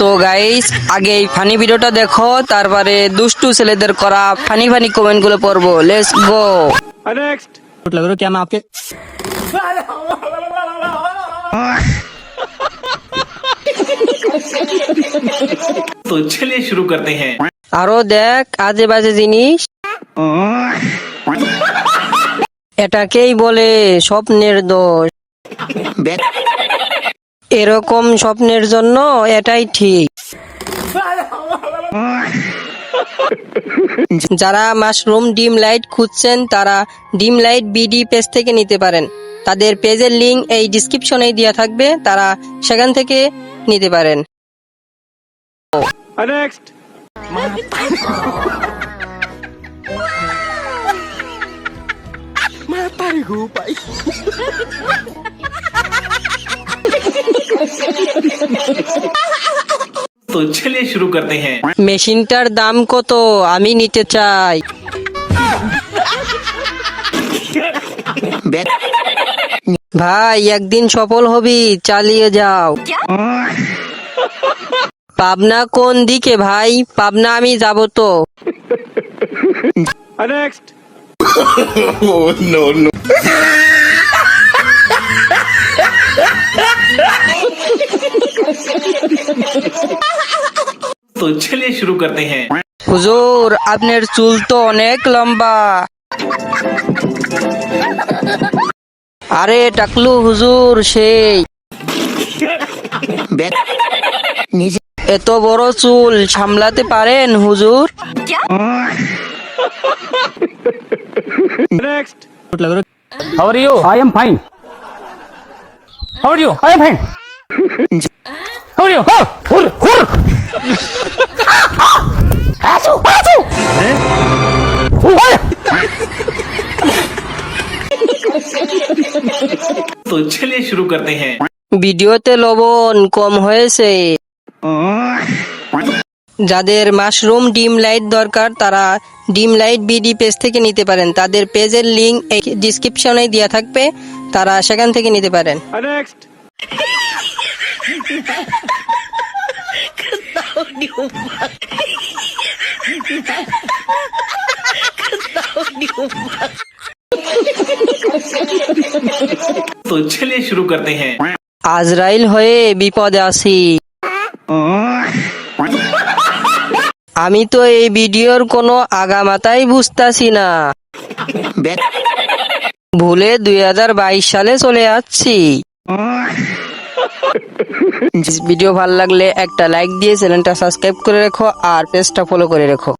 তো গাইস আগে এই ফানি ভিডিওটা দেখো, তারপরে দুষ্টু ছেলেদের করা ফানি ফানি কমেন্ট গুলো পড়বো। Let's go. नेक्स्ट लग रहा है क्या मैं आपके तो चलिए शुरू करते हैं। আরো দেখ আজে বাজে জিনিস, এটাকেই বলে স্বপ্নের দোষ। এরকম স্বপ্নের জন্য এটাই ঠিক। যারা মাশরুম ডিম লাইট খুঁজছেন তারা ডিম লাইট বিডি পেজ থেকে নিতে পারেন। তাদের পেজের লিংক এই ডিসক্রিপশনেই দেওয়া থাকবে, তারা সেখান থেকে নিতে পারেন। नेक्स्ट तो चलिए शुरू करते हैं। মেশিনটার দাম কত? আমি নিতে চাই। ভাই একদিন সফল হবি, চালিয়ে যাও। পাবনা কোন দিকে ভাই? পাবনা আমি যাব তো। नेक्स्ट तो चलिए शुरू करते हैं। হুজুর আপনার চুল তো অনেক লম্বা। আরে টাকলু হুজুর সেই। এত বড় চুল সামলাতে পারেন হুজুর? नेक्स्ट लग रहा है how are you I am fine how are you I am fine how are you हुर हुर आसू आसू तो चलिए शुरू करते हैं। ভিডিওতে লবণ কম হয়েছে। যাদের মাশরুম ডিম লাইট দরকার তারা ডিম লাইট বিডি পেজ থেকে নিতে পারেন। তাদের পেজের লিংক এই ডিসক্রিপশনে দেওয়া থাকবে, তারা সেখান থেকে নিতে পারেন। नेक्स्ट तो चलिए शुरू करते हैं। আজরাইল হয়ে বিপদে আছি। আমি তো এই ভিডিওর কোনো আগামাতাই বুঝতাছি না। ভুলে 2022 সালে চলে যাচ্ছি। ভিডিও ভালো লাগলে একটা লাইক দিয়ে চ্যানেলটা সাবস্ক্রাইব করে রেখো আর পেজটা ফলো করে রেখো।